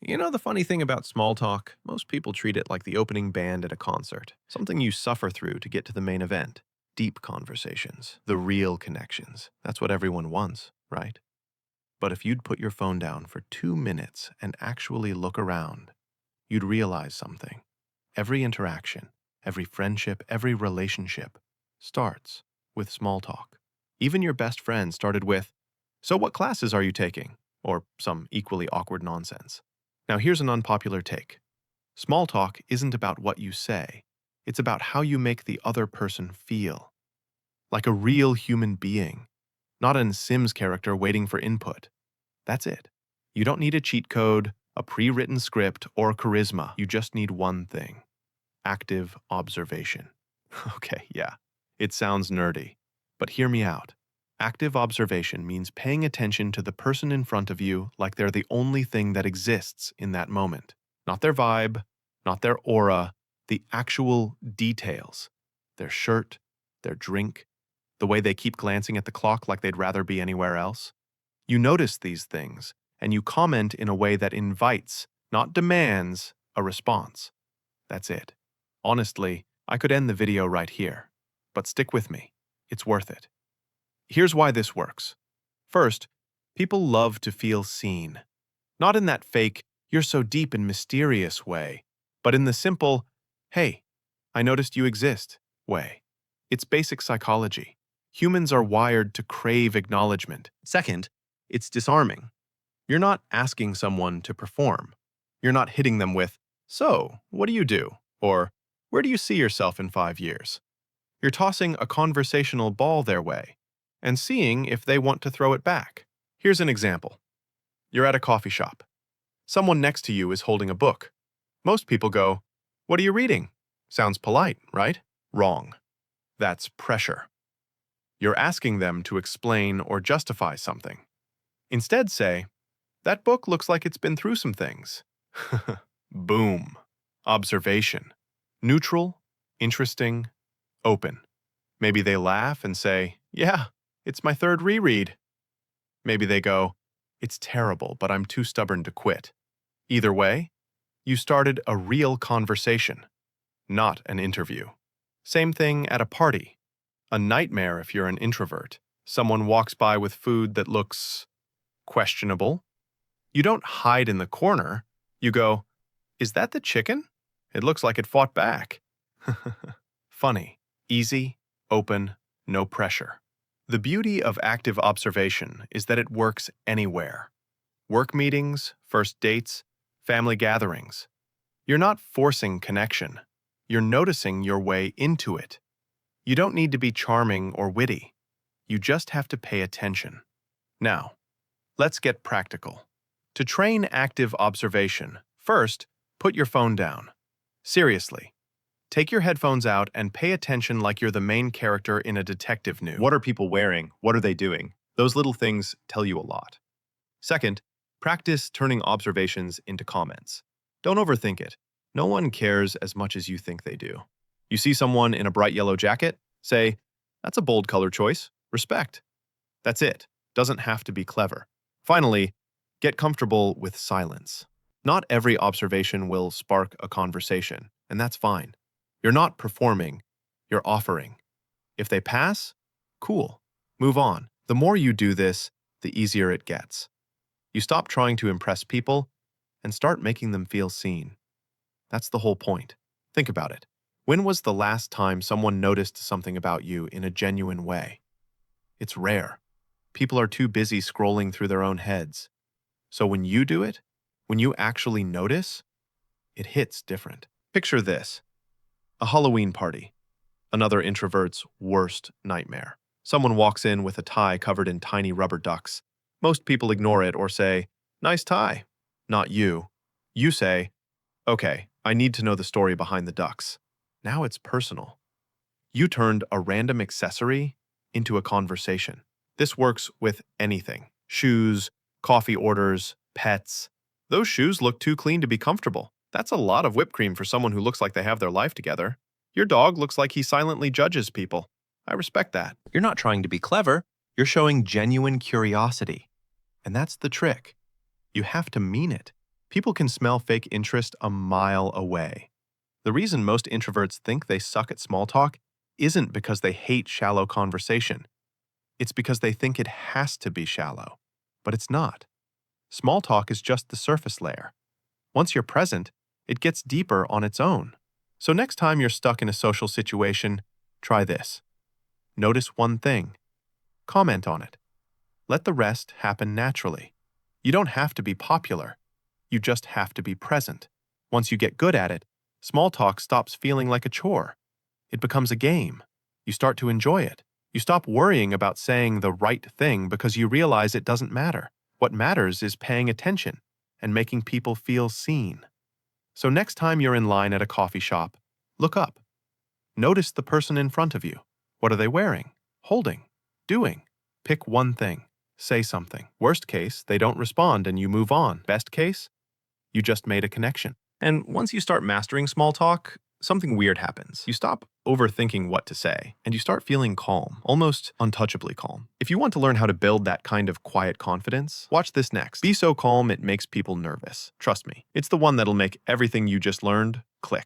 You know the funny thing about small talk? Most people treat it like the opening band at a concert, something you suffer through to get to the main event. Deep conversations, the real connections. That's what everyone wants, right? But if you'd put your phone down for 2 minutes and actually look around, you'd realize something. Every interaction, every friendship, every relationship starts with small talk. Even your best friend started with, "So what classes are you taking?" Or some equally awkward nonsense. Now here's an unpopular take. Small talk isn't about what you say. It's about how you make the other person feel. Like a real human being, not a Sims character waiting for input. That's it. You don't need a cheat code, a pre-written script, or charisma. You just need one thing. Active observation. Okay, yeah, it sounds nerdy, but hear me out. Active observation means paying attention to the person in front of you like they're the only thing that exists in that moment. Not their vibe, not their aura, the actual details. Their shirt, their drink, the way they keep glancing at the clock like they'd rather be anywhere else. You notice these things, and you comment in a way that invites, not demands, a response. That's it. Honestly, I could end the video right here, but stick with me. It's worth it. Here's why this works. First, people love to feel seen. Not in that fake, "you're so deep and mysterious" way, but in the simple, "hey, I noticed you exist" way. It's basic psychology. Humans are wired to crave acknowledgement. Second, it's disarming. You're not asking someone to perform. You're not hitting them with, "So, what do you do?" Or, "Where do you see yourself in 5 years?" You're tossing a conversational ball their way and seeing if they want to throw it back. Here's an example. You're at a coffee shop. Someone next to you is holding a book. Most people go, "What are you reading?" Sounds polite, right? Wrong. That's pressure. You're asking them to explain or justify something. Instead say, "That book looks like it's been through some things." Boom. Observation. Neutral, interesting, open. Maybe they laugh and say, "Yeah, it's my third reread." Maybe they go, "It's terrible, but I'm too stubborn to quit." Either way, you started a real conversation, not an interview. Same thing at a party. A nightmare if you're an introvert. Someone walks by with food that looks questionable. You don't hide in the corner. You go, "Is that the chicken? It looks like it fought back." Funny, easy, open, no pressure. The beauty of active observation is that it works anywhere. Work meetings, first dates, family gatherings. You're not forcing connection. You're noticing your way into it. You don't need to be charming or witty. You just have to pay attention. Now, let's get practical. To train active observation, first, put your phone down. Seriously. Take your headphones out and pay attention like you're the main character in a detective news. What are people wearing? What are they doing? Those little things tell you a lot. Second, practice turning observations into comments. Don't overthink it. No one cares as much as you think they do. You see someone in a bright yellow jacket? Say, "That's a bold color choice. Respect." That's it. Doesn't have to be clever. Finally, get comfortable with silence. Not every observation will spark a conversation, and that's fine. You're not performing, you're offering. If they pass, cool. Move on. The more you do this, the easier it gets. You stop trying to impress people and start making them feel seen. That's the whole point. Think about it. When was the last time someone noticed something about you in a genuine way? It's rare. People are too busy scrolling through their own heads. So when you do it, when you actually notice, it hits different. Picture this. A Halloween party. Another introvert's worst nightmare. Someone walks in with a tie covered in tiny rubber ducks. Most people ignore it or say, "Nice tie." Not you. You say, "Okay, I need to know the story behind the ducks." Now it's personal. You turned a random accessory into a conversation. This works with anything. Shoes, coffee orders, pets. "Those shoes look too clean to be comfortable." That's a lot of whipped cream for someone who looks like they have their life together. Your dog looks like he silently judges people. I respect that. You're not trying to be clever. You're showing genuine curiosity. And that's the trick. You have to mean it. People can smell fake interest a mile away. The reason most introverts think they suck at small talk isn't because they hate shallow conversation. It's because they think it has to be shallow. But it's not. Small talk is just the surface layer. Once you're present, it gets deeper on its own. So next time you're stuck in a social situation, try this. Notice one thing. Comment on it. Let the rest happen naturally. You don't have to be popular. You just have to be present. Once you get good at it, small talk stops feeling like a chore. It becomes a game. You start to enjoy it. You stop worrying about saying the right thing because you realize it doesn't matter. What matters is paying attention and making people feel seen. So next time you're in line at a coffee shop, look up. Notice the person in front of you. What are they wearing, holding, doing? Pick one thing. Say something. Worst case, they don't respond and you move on. Best case, you just made a connection. And once you start mastering small talk, something weird happens. You stop overthinking what to say, and you start feeling calm, almost untouchably calm. If you want to learn how to build that kind of quiet confidence, watch this next. Be so calm it makes people nervous. Trust me, it's the one that'll make everything you just learned click.